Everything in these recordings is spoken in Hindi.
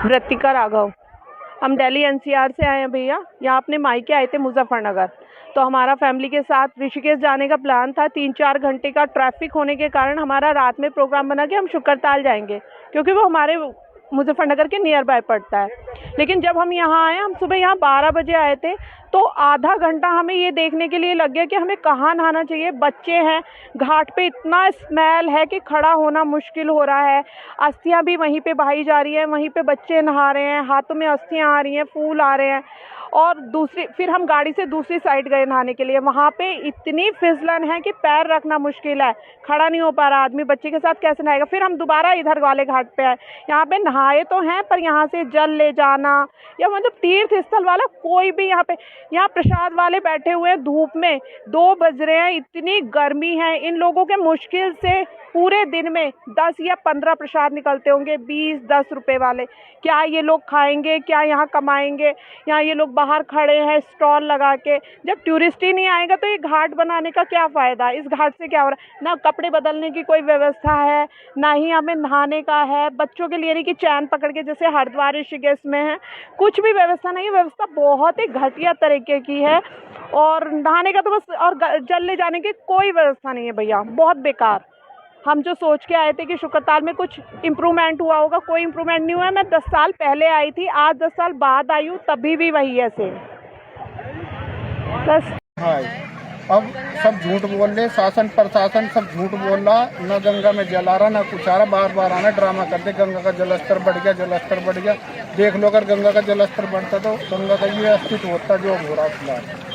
वृत्तिका राघव। हम दिल्ली एनसीआर से आए हैं भैया। यहाँ अपने मायके आए थे मुजफ्फरनगर, तो हमारा फैमिली के साथ ऋषिकेश जाने का प्लान था। 3-4 घंटे का ट्रैफिक होने के कारण हमारा रात में प्रोग्राम बना कि हम शुक्रताल जाएंगे, क्योंकि वो हमारे मुजफ्फरनगर के नियर बाय पड़ता है। लेकिन जब हम यहाँ आए, हम सुबह यहाँ 12 बजे आए थे, तो आधा घंटा हमें ये देखने के लिए लग गया कि हमें कहाँ नहाना चाहिए। बच्चे हैं, घाट पे इतना स्मेल है कि खड़ा होना मुश्किल हो रहा है। अस्थियाँ भी वहीं पे बहाई जा रही हैं, वहीं पे बच्चे नहा रहे हैं, हाथों में अस्थियाँ आ रही हैं, फूल आ रहे हैं। और फिर हम गाड़ी से दूसरी साइड गए नहाने के लिए। वहाँ पे इतनी फिसलन है कि पैर रखना मुश्किल है, खड़ा नहीं हो पा रहा आदमी, बच्चे के साथ कैसे नहाएगा। फिर हम दोबारा इधर वाले घाट पे आए। यहाँ पे नहाए तो हैं, पर यहाँ से जल ले जाना या मतलब तीर्थ स्थल वाला कोई भी यहाँ प्रसाद वाले बैठे हुए हैं धूप में, 2 बज रहे हैं, इतनी गर्मी है। इन लोगों के मुश्किल से पूरे दिन में 10 या 15 प्रसाद निकलते होंगे, 20-10 रुपए वाले। क्या ये लोग खाएंगे, क्या यहाँ कमाएंगे? यहाँ ये लोग बाहर खड़े हैं स्टॉल लगा के। जब टूरिस्ट ही नहीं आएगा तो ये घाट बनाने का क्या फ़ायदा? इस घाट से क्या हो रहा है? ना कपड़े बदलने की कोई व्यवस्था है, ना ही हमें नहाने का है। बच्चों के लिए नहीं कि चैन पकड़ के जैसे हरिद्वार ऋषिकेश में है, कुछ भी व्यवस्था नहीं है। व्यवस्था बहुत ही घटिया तरीके की है, और नहाने का तो बस, और जल ले जाने की कोई व्यवस्था नहीं है भैया, बहुत बेकार। हम जो सोच के आए थे कि शुक्रताल में कुछ इम्प्रूवमेंट हुआ होगा, कोई इम्प्रूवमेंट नहीं हुआ है। मैं 10 साल पहले आई थी, आज 10 साल बाद आई हूँ, तभी भी वही है सेम बस। हाँ, अब सब झूठ बोल रहे, शासन प्रशासन सब झूठ बोल रहा। न गंगा में जल आ रहा, न कुछ आ रहा। बार बार आना ड्रामा करते, गंगा का जलस्तर बढ़ गया, जलस्तर बढ़ गया। देख लो, अगर गंगा का जलस्तर बढ़ता तो गंगा का ये अस्तित्व होता जो हो रहा फिलहाल।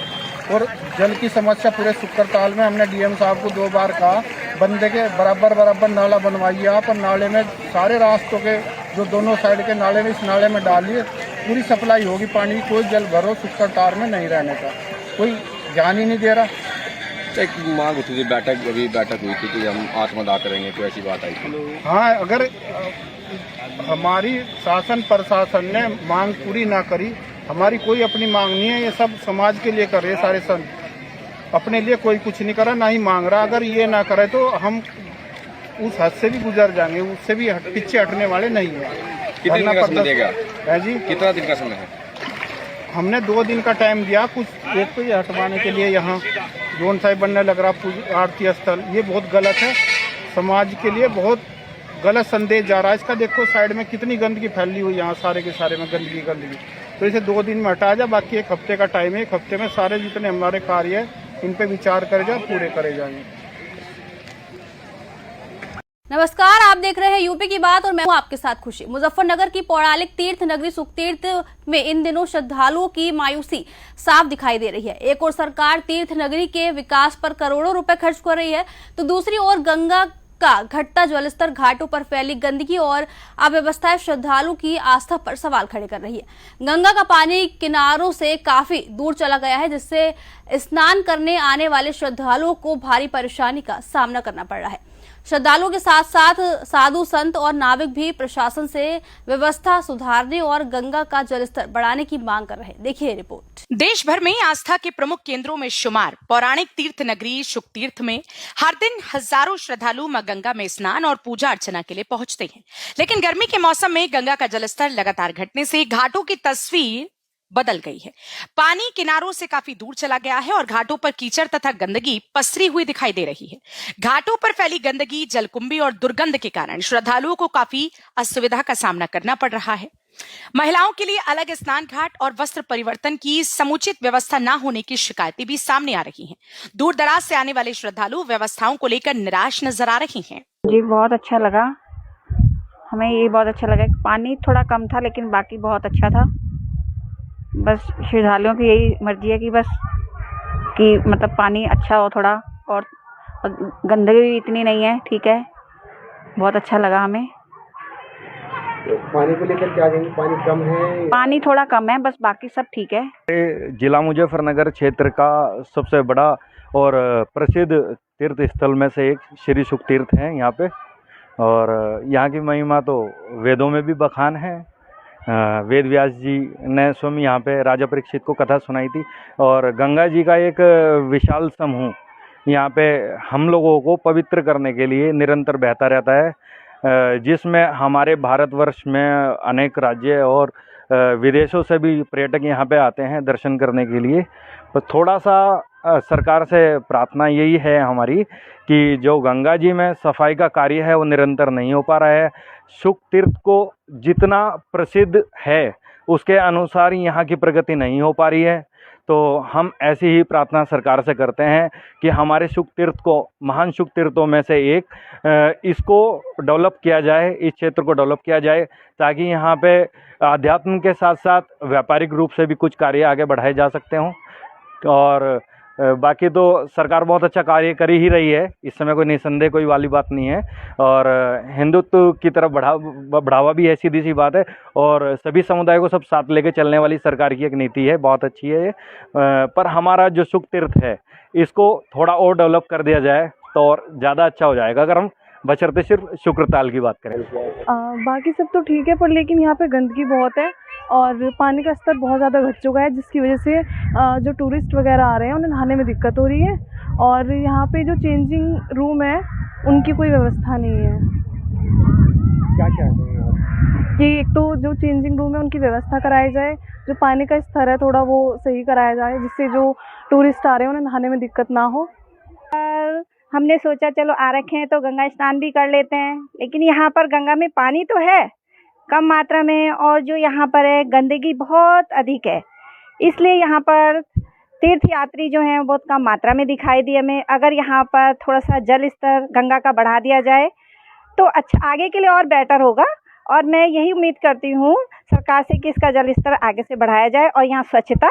और जल की समस्या पूरे शुक्रताल में, हमने डीएम साहब को 2 बार कहा, बंदे के बराबर नाला बनवाइए आप, और नाले में सारे रास्तों के जो दोनों साइड के नाले में, इस नाले में डालिए, पूरी सप्लाई होगी पानी की। कोई जल भरो शुक्रताल में नहीं रहने का, कोई ध्यान ही नहीं दे रहा। एक मांग उठी थी, बैठक हुई थी कि हम आत्मदाह करेंगे, तो ऐसी बात आई थी। हाँ, अगर हमारी शासन प्रशासन ने मांग पूरी ना करी, हमारी कोई अपनी मांग नहीं है, ये सब समाज के लिए कर रहे सारे संत, अपने लिए कोई कुछ नहीं कर रहा, ना ही मांग रहा। अगर ये ना करे तो हम उस हद से भी गुजर जाएंगे, उससे भी पीछे हटने वाले नहीं है। कितने दिन का समय देगा? है जी, कितना दिन का समय है? हमने 2 दिन का टाइम दिया। कुछ एक तो ये हटवाने के लिए यहाँ जोन साहिब बनने लग रहा आरती स्थल, ये बहुत गलत है, समाज के लिए बहुत गलत संदेश जा रहा है इसका। देखो साइड में कितनी गंदगी फैली हुई, यहाँ सारे के सारे में गंदगी। तो इसे 2 दिन में हटा जा, बाकी 1 हफ्ते का टाइम है। 1 हफ्ते में सारे जितने हमारे कार्य है इन पे विचार करे जाए, पूरे करे जाएंगे। नमस्कार, आप देख रहे हैं यूपी की बात और मैं हूं आपके साथ खुशी। मुजफ्फरनगर की पौराणिक तीर्थ नगरी सुखतीर्थ में इन दिनों श्रद्धालुओं की मायूसी साफ दिखाई दे रही है। एक ओर सरकार तीर्थ नगरी के विकास पर करोड़ों रुपए खर्च कर रही है, तो दूसरी ओर गंगा का घटता जलस्तर, घाटों पर फैली गंदगी और अव्यवस्थाएं श्रद्धालुओं की आस्था पर सवाल खड़े कर रही है। गंगा का पानी किनारों से काफी दूर चला गया है, जिससे स्नान करने आने वाले श्रद्धालुओं को भारी परेशानी का सामना करना पड़ रहा है। श्रद्धालुओं के साथ साथ साधु संत और नाविक भी प्रशासन से व्यवस्था सुधारने और गंगा का जलस्तर बढ़ाने की मांग कर रहे हैं। देखिए रिपोर्ट। देश भर में आस्था के प्रमुख केंद्रों में शुमार पौराणिक तीर्थ नगरी शुकतीर्थ में हर दिन हजारों श्रद्धालु मां गंगा में स्नान और पूजा अर्चना के लिए पहुंचते हैं। लेकिन गर्मी के मौसम में गंगा का जलस्तर लगातार घटने से घाटों की तस्वीर बदल गई है। पानी किनारों से काफी दूर चला गया है और घाटों पर कीचड़ तथा गंदगी पसरी हुई दिखाई दे रही है। घाटों पर फैली गंदगी, जलकुंभी और दुर्गंध के कारण श्रद्धालुओं को काफी असुविधा का सामना करना पड़ रहा है। महिलाओं के लिए अलग स्नान घाट और वस्त्र परिवर्तन की समुचित व्यवस्था न होने की शिकायतें भी सामने आ रही हैं। दूर दराज से आने वाले श्रद्धालु व्यवस्थाओं को लेकर निराश नजर आ रहे हैं। जी बहुत अच्छा लगा, हमें ये बहुत अच्छा लगा। पानी थोड़ा कम था लेकिन बाकी बहुत अच्छा था। बस श्रद्धालुओं की यही मर्जी है कि बस कि मतलब पानी अच्छा हो थोड़ा, और गंदगी भी इतनी नहीं है, ठीक है। बहुत अच्छा लगा हमें। तो पानी को लेकर क्या कहेंगे? पानी कम है? पानी थोड़ा कम है, बस बाकी सब ठीक है। जिला मुजफ्फरनगर क्षेत्र का सबसे बड़ा और प्रसिद्ध तीर्थ स्थल में से एक श्री शुकतीर्थ है यहाँ पे, और यहाँ की महिमा तो वेदों में भी बखान है। वेद व्यास जी ने स्वयं यहाँ पे राजा परीक्षित को कथा सुनाई थी, और गंगा जी का एक विशाल समूह यहाँ पे हम लोगों को पवित्र करने के लिए निरंतर बहता रहता है। जिसमें हमारे भारतवर्ष में अनेक राज्य और विदेशों से भी पर्यटक यहाँ पे आते हैं दर्शन करने के लिए। तो थोड़ा सा सरकार से प्रार्थना यही है हमारी कि जो गंगा जी में सफाई का कार्य है वो निरंतर नहीं हो पा रहा है। शुक तीर्थ को जितना प्रसिद्ध है उसके अनुसार यहाँ की प्रगति नहीं हो पा रही है। तो हम ऐसी ही प्रार्थना सरकार से करते हैं कि हमारे शुक तीर्थ को महान शुक तीर्थों में से एक इसको डेवलप किया जाए, इस क्षेत्र को डेवलप किया जाए, ताकि यहाँ पे आध्यात्म के साथ साथ व्यापारिक रूप से भी कुछ कार्य आगे बढ़ाए जा सकते हों। और बाकी तो सरकार बहुत अच्छा कार्य कर ही रही है, इस समय कोई निसंदेह कोई वाली बात नहीं है। और हिंदुत्व की तरफ बढ़ावा भी है, सीधी सी बात है। और सभी समुदाय को सब साथ लेके चलने वाली सरकार की एक नीति है, बहुत अच्छी है ये। पर हमारा जो शुक तीर्थ है इसको थोड़ा और डेवलप कर दिया जाए तो और ज़्यादा अच्छा हो जाएगा, अगर हम बशर्ते सिर्फ शुक्रताल की बात करें। बाकी सब तो ठीक है, पर लेकिन यहाँ पे गंदगी बहुत है और पानी का स्तर बहुत ज़्यादा घट चुका है, जिसकी वजह से जो टूरिस्ट वगैरह आ रहे हैं उन्हें नहाने में दिक्कत हो रही है। और यहाँ पे जो चेंजिंग रूम है उनकी कोई व्यवस्था नहीं है। क्या चाहते हैं आप? कि एक तो जो चेंजिंग रूम है उनकी व्यवस्था कराई जाए, जो पानी का स्तर है थोड़ा वो सही कराया जाए, जिससे जो टूरिस्ट आ रहे हैं उन्हें नहाने में दिक्कत ना हो। हमने सोचा चलो आ रखे हैं तो गंगा स्नान भी कर लेते हैं, लेकिन यहाँ पर गंगा में पानी तो है कम मात्रा में, और जो यहाँ पर है गंदगी बहुत अधिक है, इसलिए यहाँ पर तीर्थ यात्री जो हैं बहुत कम मात्रा में दिखाई दिए हमें। अगर यहाँ पर थोड़ा सा जल स्तर गंगा का बढ़ा दिया जाए तो अच्छा आगे के लिए और बेटर होगा। और मैं यही उम्मीद करती हूँ सरकार से कि इसका जल स्तर आगे से बढ़ाया जाए और यहाँ स्वच्छता।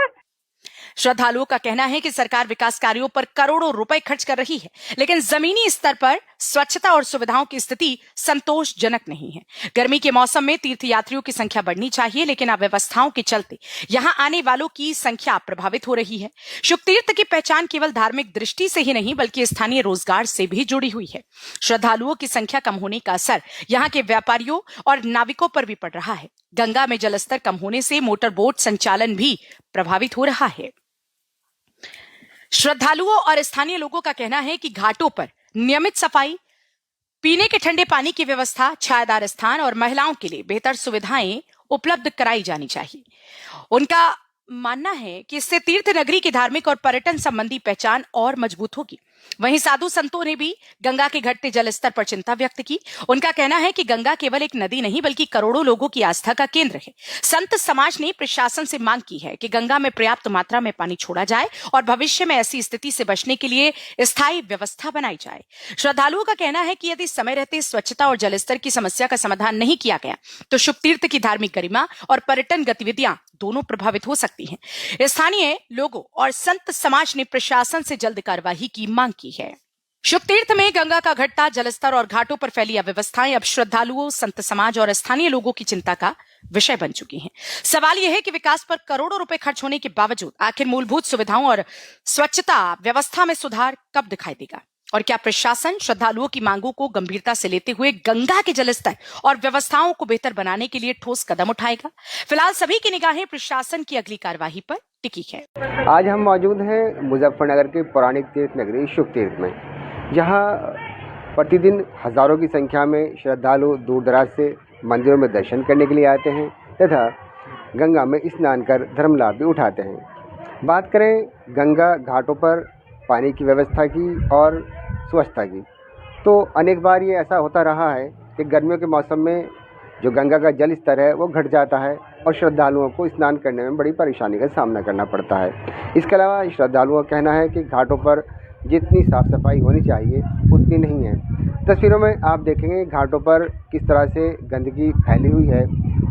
श्रद्धालुओं का कहना है कि सरकार विकास कार्यों पर करोड़ों रुपए खर्च कर रही है, लेकिन जमीनी स्तर पर स्वच्छता और सुविधाओं की स्थिति संतोषजनक नहीं है। गर्मी के मौसम में तीर्थयात्रियों की संख्या बढ़नी चाहिए, लेकिन अव्यवस्थाओं के चलते यहां आने वालों की संख्या प्रभावित हो रही है। शुक तीर्थ की पहचान केवल धार्मिक दृष्टि से ही नहीं बल्कि स्थानीय रोजगार से भी जुड़ी हुई है। श्रद्धालुओं की संख्या कम होने का असर यहाँ के व्यापारियों और नाविकों पर भी पड़ रहा है। गंगा में जलस्तर कम होने से मोटर बोट संचालन भी प्रभावित हो रहा है। श्रद्धालुओं और स्थानीय लोगों का कहना है कि घाटों पर नियमित सफाई, पीने के ठंडे पानी की व्यवस्था, छायादार स्थान और महिलाओं के लिए बेहतर सुविधाएं उपलब्ध कराई जानी चाहिए। उनका मानना है कि इससे तीर्थ नगरी की धार्मिक और पर्यटन संबंधी पहचान और मजबूत होगी। वहीं साधु संतों ने भी गंगा के घटते जल स्तर पर चिंता व्यक्त की। उनका कहना है कि गंगा केवल एक नदी नहीं बल्कि करोड़ों लोगों की आस्था का केंद्र है। संत समाज ने प्रशासन से मांग की है कि गंगा में पर्याप्त मात्रा में पानी छोड़ा जाए और भविष्य में ऐसी स्थिति से बचने के लिए स्थायी व्यवस्था बनाई जाए। श्रद्धालुओं का कहना है कि यदि समय रहते स्वच्छता और जलस्तर की समस्या का समाधान नहीं किया गया तो शुक तीर्थ की धार्मिक गरिमा और पर्यटन गतिविधियां दोनों प्रभावित हो सकती हैं। स्थानीय लोगों और संत समाज ने प्रशासन से जल्द कार्यवाही की मांग की है। शुक तीर्थ में गंगा का घटता जलस्तर और घाटों पर फैली अव्यवस्थाएं अब श्रद्धालुओं, संत समाज और स्थानीय लोगों की चिंता का विषय बन चुकी हैं। सवाल यह है कि विकास पर करोड़ों रुपए खर्च होने के बावजूद आखिर मूलभूत सुविधाओं और स्वच्छता व्यवस्था में सुधार कब दिखाई देगा, और क्या प्रशासन श्रद्धालुओं की मांगों को गंभीरता से लेते हुए गंगा के जलस्तर और व्यवस्थाओं को बेहतर बनाने के लिए ठोस कदम उठाएगा। फिलहाल सभी की निगाहें प्रशासन की अगली कार्यवाही पर टिकी है। आज हम मौजूद हैं मुजफ्फरनगर के पौराणिक तीर्थ नगरी शुक तीर्थ में, जहां प्रतिदिन हजारों की संख्या में श्रद्धालु दूर दराज से मंदिरों में दर्शन करने के लिए आते हैं तथा गंगा में स्नान कर धर्म लाभ भी उठाते हैं। बात करें गंगा घाटों पर पानी की व्यवस्था की और स्वच्छता की, तो अनेक बार ये ऐसा होता रहा है कि गर्मियों के मौसम में जो गंगा का जल स्तर है वो घट जाता है और श्रद्धालुओं को स्नान करने में बड़ी परेशानी का सामना करना पड़ता है। इसके अलावा श्रद्धालुओं का कहना है कि घाटों पर जितनी साफ़ सफाई होनी चाहिए उतनी नहीं है। तस्वीरों में आप देखेंगे घाटों पर किस तरह से गंदगी फैली हुई है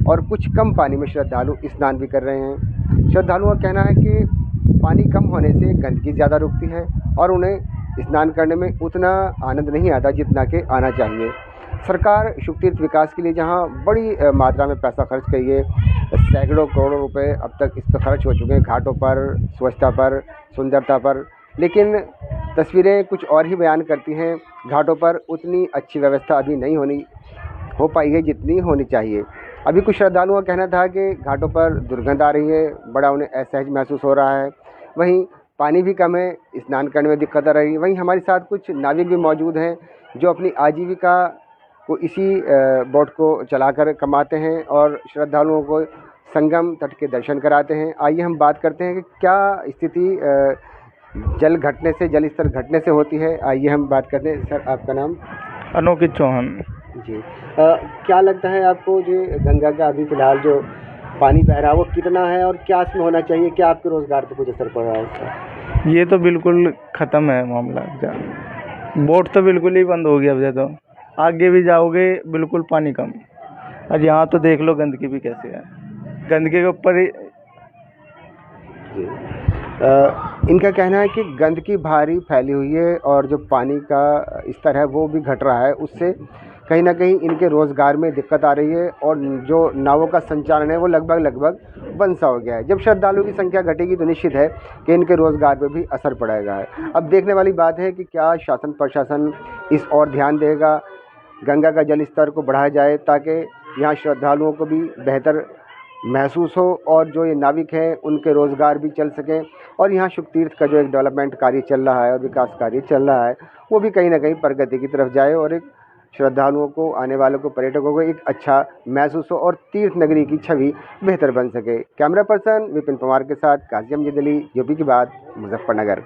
और कुछ कम पानी में श्रद्धालु स्नान भी कर रहे हैं। श्रद्धालुओं का कहना है कि पानी कम होने से गंदगी ज़्यादा रुकती है और उन्हें स्नान करने में उतना आनंद नहीं आता जितना कि आना चाहिए। सरकार शुक तीर्थ विकास के लिए जहां बड़ी मात्रा में पैसा खर्च करी है, सैकड़ों करोड़ों रुपए अब तक इस पर खर्च हो चुके हैं, घाटों पर, स्वच्छता पर, सुंदरता पर, लेकिन तस्वीरें कुछ और ही बयान करती हैं। घाटों पर उतनी अच्छी व्यवस्था अभी नहीं हो पाई है जितनी होनी चाहिए। अभी कुछ श्रद्धालुओं का कहना था कि घाटों पर दुर्गंध आ रही है, बड़ा उन्हें असहज महसूस हो रहा है। वहीं पानी भी कम है, स्नान करने में दिक्कत आ रही है। वहीं हमारे साथ कुछ नाविक भी मौजूद हैं जो अपनी आजीविका वो इसी बोट को चलाकर कमाते हैं और श्रद्धालुओं को संगम तट के दर्शन कराते हैं। आइए हम बात करते हैं कि क्या स्थिति जल घटने से, जल स्तर घटने से होती है। आइए हम बात करते हैं। सर, आपका नाम? अनोखित चौहान। जी, क्या लगता है आपको जो गंगा का अभी फिलहाल जो पानी बह रहा है वो कितना है और क्या इसमें होना चाहिए? क्या आपके रोजगार पर कुछ असर पड़ रहा है इसका? ये तो बिल्कुल ख़त्म है मामला। बोट तो बिल्कुल ही बंद हो गया। अब तो आगे भी जाओगे बिल्कुल पानी कम। और यहाँ तो देख लो गंदगी भी कैसे है, गंदगी के ऊपर ही। जी, इनका कहना है कि गंदगी भारी फैली हुई है और जो पानी का स्तर है वो भी घट रहा है, उससे कहीं ना कहीं इनके रोज़गार में दिक्कत आ रही है और जो नावों का संचालन है वो लगभग बंद सा हो गया है। जब श्रद्धालुओं की संख्या घटेगी तो निश्चित है कि इनके रोज़गार पर भी असर पड़ेगा है। अब देखने वाली बात है कि क्या शासन प्रशासन इस ओर ध्यान देगा, गंगा का जल स्तर को बढ़ाया जाए ताकि यहाँ श्रद्धालुओं को भी बेहतर महसूस हो और जो ये नाविक हैं उनके रोज़गार भी चल सकें और यहाँ शुक तीर्थ का जो एक डेवलपमेंट कार्य चल रहा है और विकास कार्य चल रहा है वो भी कहीं ना कहीं प्रगति की तरफ जाए और एक श्रद्धालुओं को, आने वालों को, पर्यटकों को एक अच्छा महसूस हो और तीर्थ नगरी की छवि बेहतर बन सके। कैमरा पर्सन विपिन पवार के साथ कासिम जिदली, यूपी की बात, मुजफ्फरनगर।